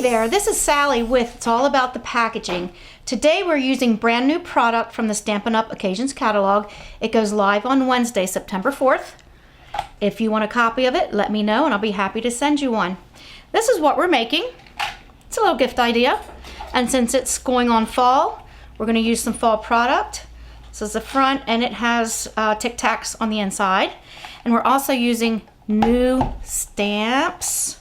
there, this is Sally with It's All About the Packaging. Today we're using brand new product from the Stampin' Up! Occasions catalog. It goes live on Wednesday, September 4th. If you want a copy of it, let me know and I'll be happy to send you one. This is what we're making. It's a little gift idea. And since it's going on fall, we're gonna use some fall product. This is the front and it has Tic Tacs on the inside. And we're also using new stamps,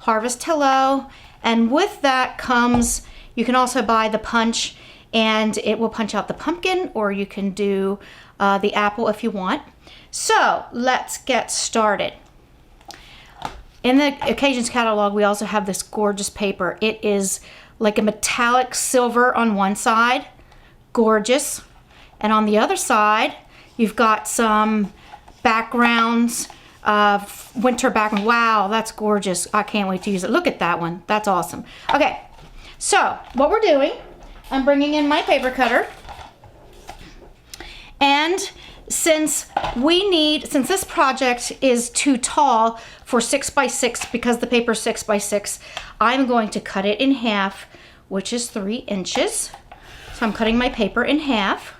Harvest Hello, and with that comes, you can also buy the punch and it will punch out the pumpkin, or you can do the apple if you want. So let's get started. In the Occasions catalog, we also have this gorgeous paper. It is like a metallic silver on one side, gorgeous. And on the other side, you've got some backgrounds, winter background. Wow, that's gorgeous. I can't wait to use it. Look at that one. That's awesome. Okay, so what we're doing, I'm bringing in my paper cutter. And since this project is too tall for 6x6 because the paper is 6x6, I'm going to cut it in half, which is 3 inches. So I'm cutting my paper in half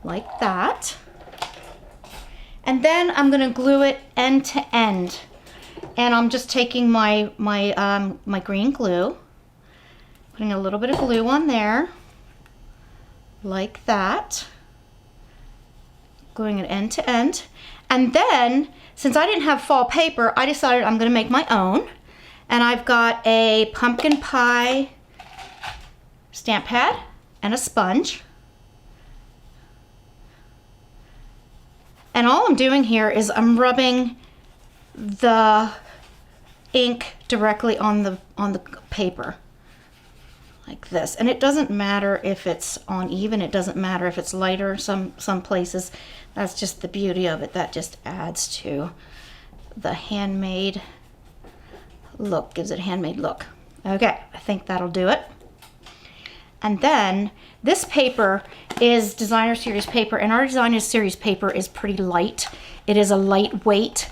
like that. And then I'm gonna glue it end to end. And I'm just taking my green glue, putting a little bit of glue on there, like that. Gluing it end to end. And then, since I didn't have fall paper, I decided I'm gonna make my own. And I've got a pumpkin pie stamp pad and a sponge. And all I'm doing here is I'm rubbing the ink directly on the paper like this. And it doesn't matter if it's uneven, it doesn't matter if it's lighter some places. That's just the beauty of it. That just adds to the handmade look, gives it a handmade look. Okay, I think that'll do it. And then this paper is designer series paper, and our designer series paper is pretty light. It is a lightweight,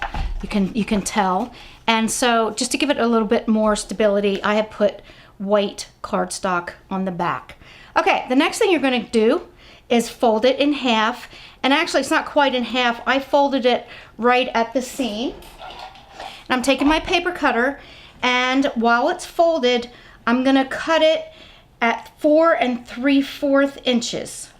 you can tell. And so just to give it a little bit more stability, I have put white cardstock on the back. Okay, the next thing you're gonna do is fold it in half. And actually it's not quite in half. I folded it right at the seam. And I'm taking my paper cutter, and while it's folded, I'm gonna cut it at 4 3/4 inches.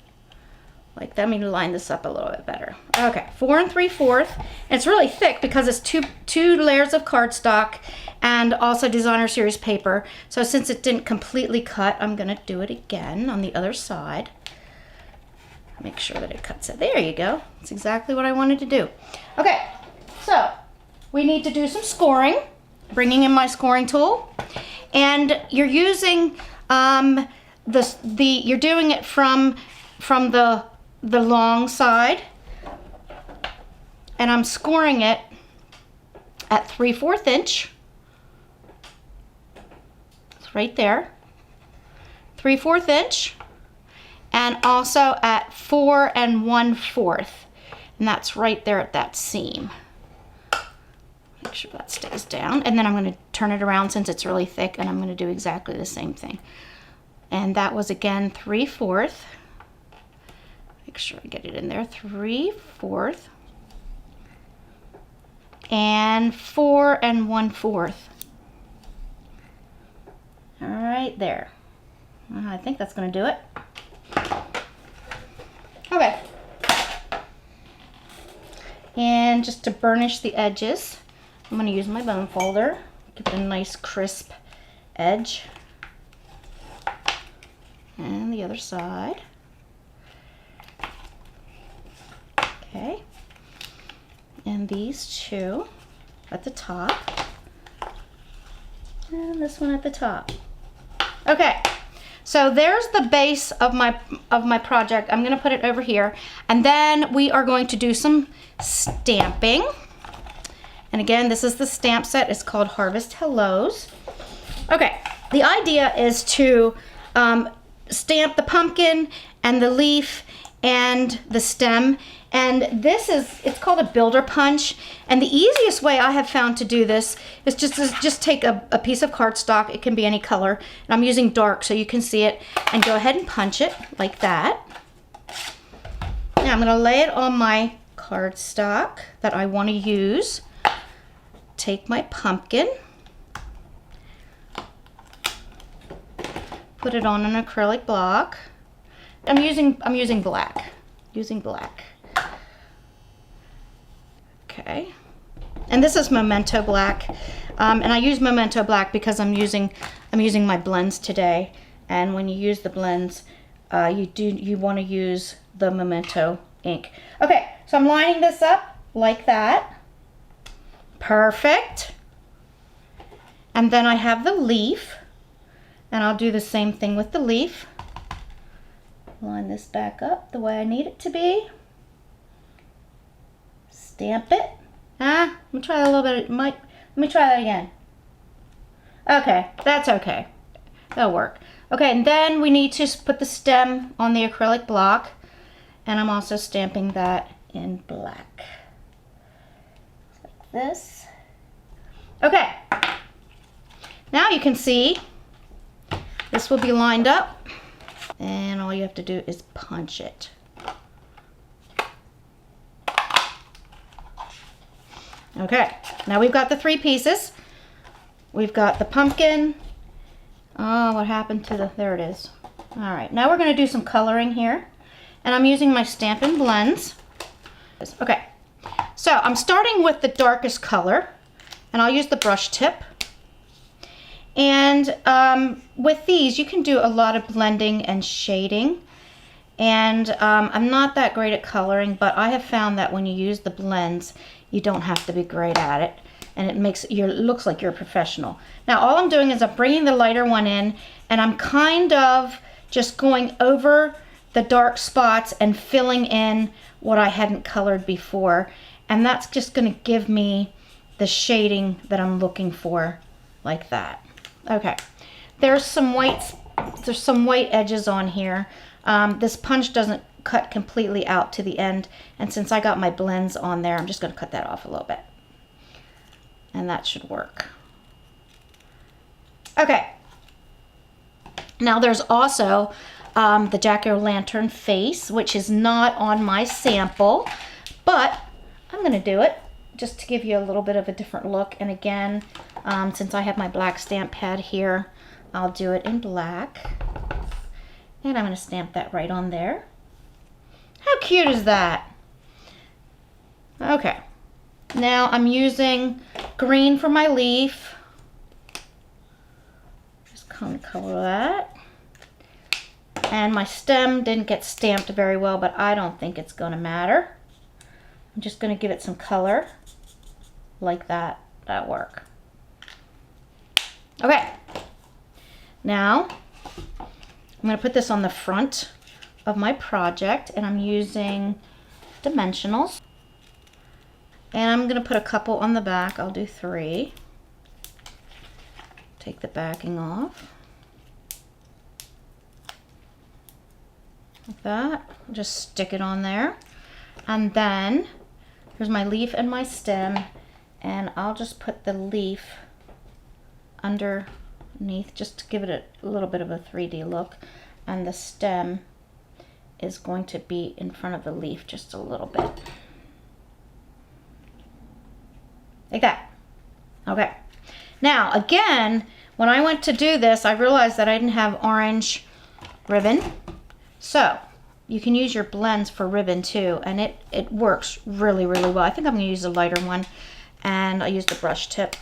Like that. Let me line this up a little bit better. Okay, 4 3/4. It's really thick because it's two layers of cardstock and also designer series paper. So since it didn't completely cut, I'm gonna do it again on the other side. Make sure that it cuts it. There you go. That's exactly what I wanted to do. Okay, so we need to do some scoring. Bringing in my scoring tool, and you're using you're doing it from the long side, and I'm scoring it at 3/4 inch. It's right there, 3/4 inch, and also at 4 1/4, and that's right there at that seam. Make sure that stays down, and then I'm going to turn it around since it's really thick, and I'm going to do exactly the same thing. And that was again 3/4. Make sure I get it in there. 3/4 and 4 1/4. All right, there. I think that's going to do it. Okay. And just to burnish the edges, I'm going to use my bone folder, give it a nice crisp edge. And the other side. Okay. And these two at the top. And this one at the top. Okay. So there's the base of my project. I'm going to put it over here. And then we are going to do some stamping. And again, this is the stamp set. It's called Harvest Hellos. Okay, the idea is to stamp the pumpkin and the leaf and the stem. And this is, it's called a builder punch. And the easiest way I have found to do this is just take a piece of cardstock. It can be any color. And I'm using dark so you can see it. And go ahead and punch it like that. Now I'm gonna lay it on my cardstock that I wanna use. Take my pumpkin. Put it on an acrylic block. I'm using black. Okay. And this is Momento Black. And I use Momento Black because I'm using my blends today. And when you use the blends, you want to use the Momento ink. Okay, so I'm lining this up like that. Perfect. And then I have the leaf. And I'll do the same thing with the leaf. Line this back up the way I need it to be. Stamp it. Let me try that a little bit. Let me try that again. Okay, that's okay. That'll work. Okay, and then we need to put the stem on the acrylic block. And I'm also stamping that in black. Like this. Okay. Now you can see this will be lined up. And all you have to do is punch it. Okay, now we've got the 3 pieces. We've got the pumpkin. Oh, what happened to the, there it is. All right, now we're gonna do some coloring here. And I'm using my Stampin' Blends. Okay, so I'm starting with the darkest color. And I'll use the brush tip. And with these, you can do a lot of blending and shading. And I'm not that great at coloring, but I have found that when you use the blends, you don't have to be great at it. And it makes it looks like you're a professional. Now, all I'm doing is I'm bringing the lighter one in, and I'm kind of just going over the dark spots and filling in what I hadn't colored before. And that's just gonna give me the shading that I'm looking for, like that. Okay, there's some white edges on here. This punch doesn't cut completely out to the end, and since I got my blends on there, I'm just going to cut that off a little bit. And that should work. Okay, now there's also the jack-o'-lantern face, which is not on my sample, but I'm going to do it just to give you a little bit of a different look. And again, since I have my black stamp pad here, I'll do it in black. And I'm going to stamp that right on there. How cute is that? Okay. Now I'm using green for my leaf. Just kind of color that. And my stem didn't get stamped very well, but I don't think it's going to matter. I'm just going to give it some color like that. That'll work. Okay. Now I'm going to put this on the front of my project, and I'm using dimensionals. And I'm going to put a couple on the back. I'll do 3. Take the backing off. Like that. Just stick it on there. And then here's my leaf and my stem, and I'll just put the leaf underneath just to give it a little bit of a 3D look, and the stem is going to be in front of the leaf just a little bit. Like that. Okay. Now, again, when I went to do this, I realized that I didn't have orange ribbon. So you can use your blends for ribbon too, and it works really, really well. I think I'm going to use a lighter one, and I use the brush tip.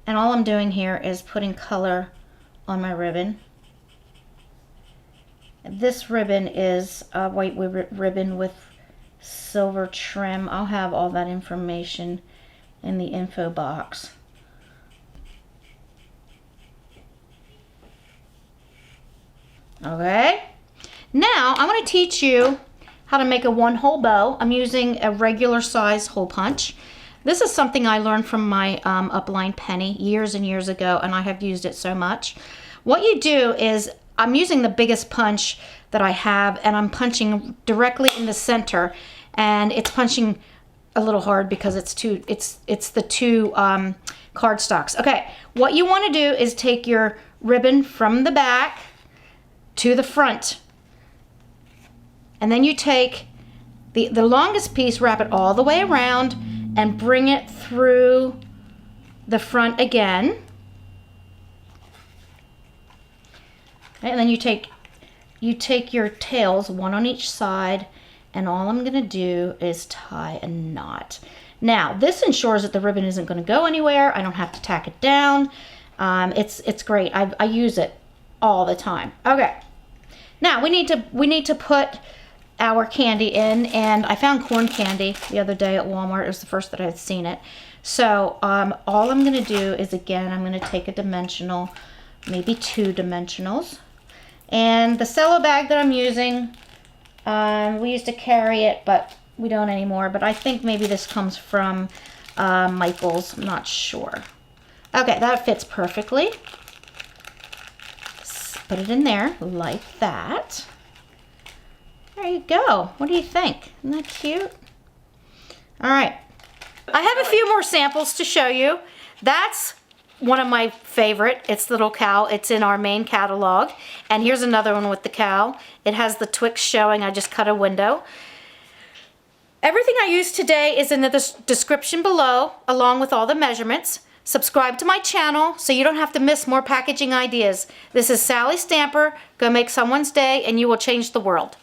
And all I'm doing here is putting color on my ribbon. This ribbon is a white ribbon with silver trim. I'll have all that information in the info box. Okay. Now I'm going to teach you how to make a 1-hole bow. I'm using a regular size hole punch. This is something I learned from my upline Penny years and years ago, and I have used it so much. What you do is I'm using the biggest punch that I have, and I'm punching directly in the center, and it's punching a little hard because it's the two cardstocks. Okay, what you want to do is take your ribbon from the back to the front, and then you take the longest piece, wrap it all the way around, and bring it through the front again. Okay, and then you take your tails, one on each side, and all I'm going to do is tie a knot. Now, this ensures that the ribbon isn't going to go anywhere. I don't have to tack it down. It's great. I use it all the time. Okay. Now we need to put our candy in, and I found corn candy the other day at Walmart. It was the first that I had seen it. So all I'm going to do is, again, I'm going to take a dimensional, maybe 2 dimensionals, and the cello bag that I'm using. We used to carry it, but we don't anymore. But I think maybe this comes from Michael's. I'm not sure. Okay, that fits perfectly. Just put it in there like that. There you go. What do you think? Isn't that cute? All right. I have a few more samples to show you. That's one of my favorite. It's the little cow. It's in our main catalog. And here's another one with the cow. It has the Twix showing. I just cut a window. Everything I used today is in the description below, along with all the measurements. Subscribe to my channel so you don't have to miss more packaging ideas. This is Sallie Stamper. Go make someone's day and you will change the world.